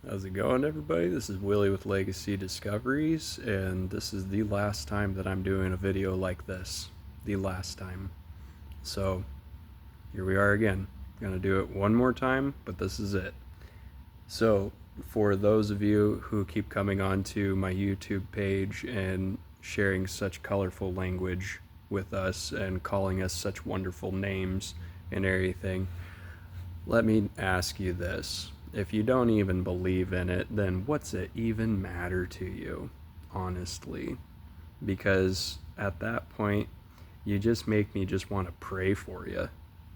How's it going, everybody? This is Willie with Legacy Discoveries, and this is the last time that I'm doing a video like this. The last time. So, here we are again. I'm gonna do it one more time, but this is it. So, for those of you who keep coming onto my YouTube page and sharing such colorful language with us and calling us such wonderful names and everything, let me ask you this. If you don't even believe in it, then what's it even matter to you, honestly? Because at that point, you just make me just want to pray for you.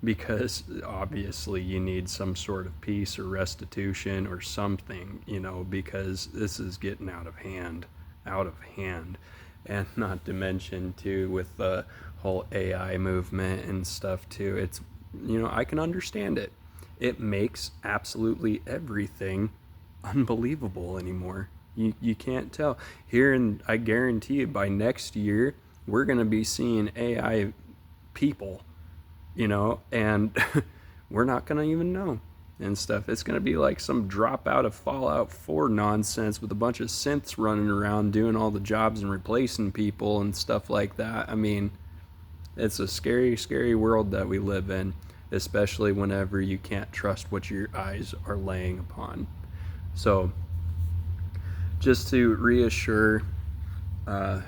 Because obviously you need some sort of peace or restitution or something, because this is getting out of hand. And not to mention, too, with the whole AI movement and stuff, too, it's, I can understand it. It makes absolutely everything unbelievable anymore. You can't tell. I guarantee you, by next year, we're going to be seeing AI people, and we're not going to even know and stuff. It's going to be like some drop out of Fallout 4 nonsense with a bunch of synths running around doing all the jobs and replacing people and stuff like that. I mean, it's a scary, scary world that we live in, especially whenever you can't trust what your eyes are laying upon. So, just to reassure all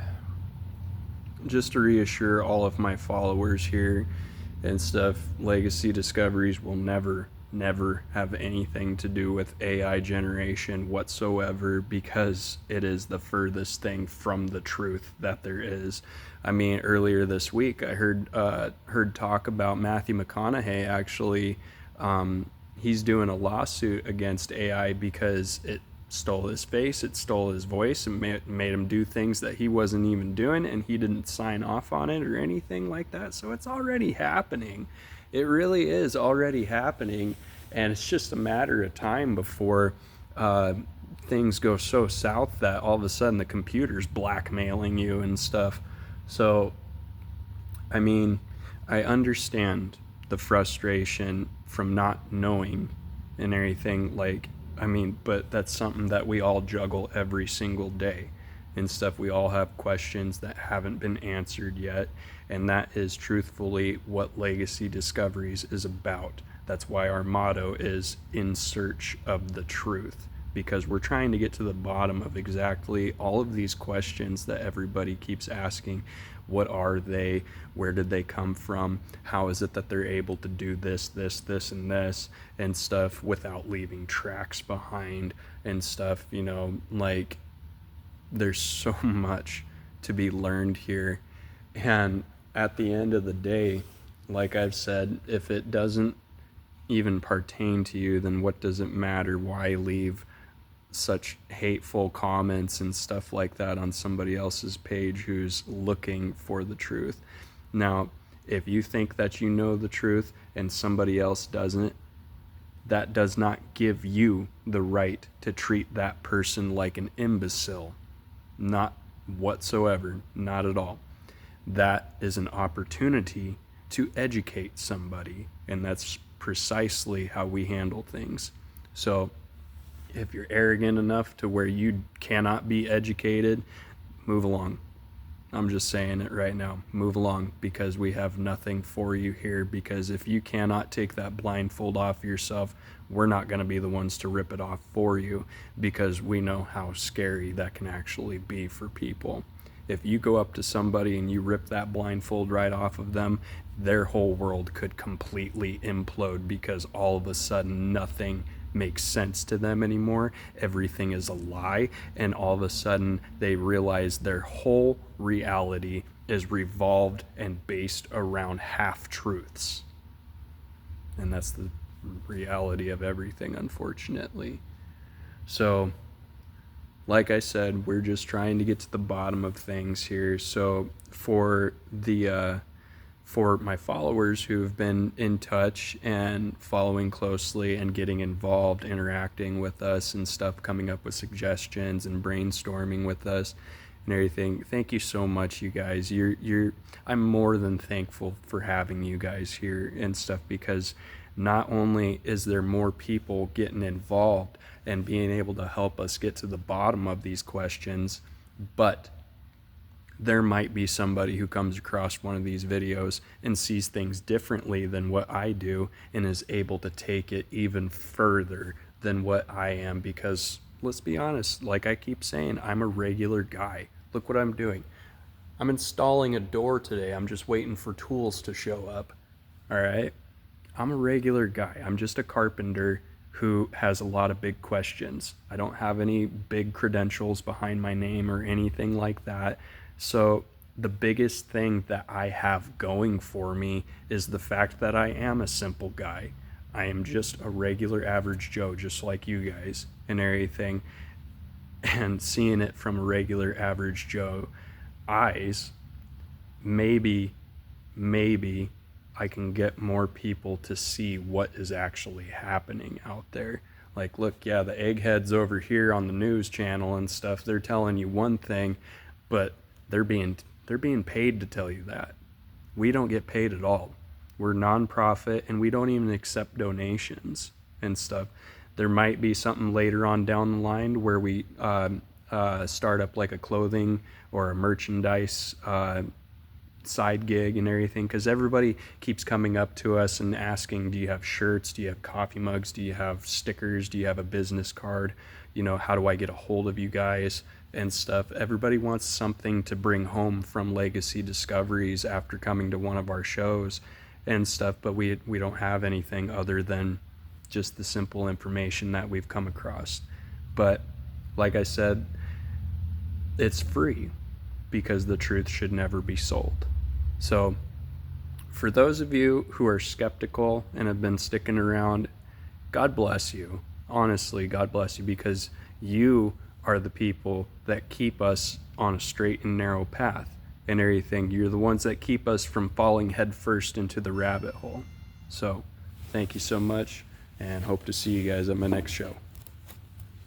of my followers here and stuff, Legacy Discoveries will never have anything to do with AI generation whatsoever, because it is the furthest thing from the truth that there is. I mean, earlier this week, I heard talk about Matthew McConaughey actually. He's doing a lawsuit against AI because it stole his face, it stole his voice, and made him do things that he wasn't even doing, and he didn't sign off on it or anything like that. So it's already happening. It really is already happening, and it's just a matter of time before things go so south that all of a sudden the computer's blackmailing you and stuff. So, I mean, I understand the frustration from not knowing and everything, but that's something that we all juggle every single day and stuff. We all have questions that haven't been answered yet, and that is truthfully what Legacy Discoveries is about. That's why our motto is in search of the truth, because we're trying to get to the bottom of exactly all of these questions that everybody keeps asking. What are they? Where did they come from? How is it that they're able to do this, and this, and stuff without leaving tracks behind and stuff, there's so much to be learned here. And at the end of the day, like I've said, if it doesn't even pertain to you, then what does it matter? Why leave such hateful comments and stuff like that on somebody else's page who's looking for the truth? Now, if you think that you know the truth and somebody else doesn't, that does not give you the right to treat that person like an imbecile. Not whatsoever. Not at all. That is an opportunity to educate somebody, and that's precisely how we handle things. So, if you're arrogant enough to where you cannot be educated, move along. I'm just saying it right now. Move along, because we have nothing for you here. Because if you cannot take that blindfold off yourself, we're not going to be the ones to rip it off for you, because we know how scary that can actually be for people. If you go up to somebody and you rip that blindfold right off of them, their whole world could completely implode, because all of a sudden nothing makes sense to them anymore. Everything is a lie, and all of a sudden they realize their whole reality is revolved and based around half-truths. And that's the reality of everything, unfortunately. So, like I said, we're just trying to get to the bottom of things here. So for my followers who've been in touch and following closely and getting involved, interacting with us and stuff, coming up with suggestions and brainstorming with us and everything, thank you so much, you guys. I'm more than thankful for having you guys here and stuff, because not only is there more people getting involved and being able to help us get to the bottom of these questions, but there might be somebody who comes across one of these videos and sees things differently than what I do and is able to take it even further than what I am, because let's be honest, like I keep saying, I'm a regular guy. Look what I'm doing. I'm installing a door today. I'm just waiting for tools to show up. All right? I'm a regular guy. I'm just a carpenter who has a lot of big questions. I don't have any big credentials behind my name or anything like that. So the biggest thing that I have going for me is the fact that I am a simple guy. I am just a regular average Joe, just like you guys and everything. And seeing it from a regular average Joe eyes, maybe I can get more people to see what is actually happening out there. Like, look, yeah, the eggheads over here on the news channel and stuff, they're telling you one thing, but they're being paid to tell you that. We don't get paid at all. We're nonprofit, and we don't even accept donations and stuff. There might be something later on down the line where we start up like a clothing or a merchandise side gig and everything, because everybody keeps coming up to us and asking, do you have shirts, do you have coffee mugs, do you have stickers, do you have a business card, how do I get a hold of you guys and stuff. Everybody wants something to bring home from Legacy Discoveries after coming to one of our shows and stuff, but we don't have anything other than just the simple information that we've come across. But like I said, it's free, because the truth should never be sold. So for those of you who are skeptical and have been sticking around, God bless you. Honestly, God bless you, because you are the people that keep us on a straight and narrow path and everything. You're the ones that keep us from falling headfirst into the rabbit hole. So thank you so much, and hope to see you guys at my next show.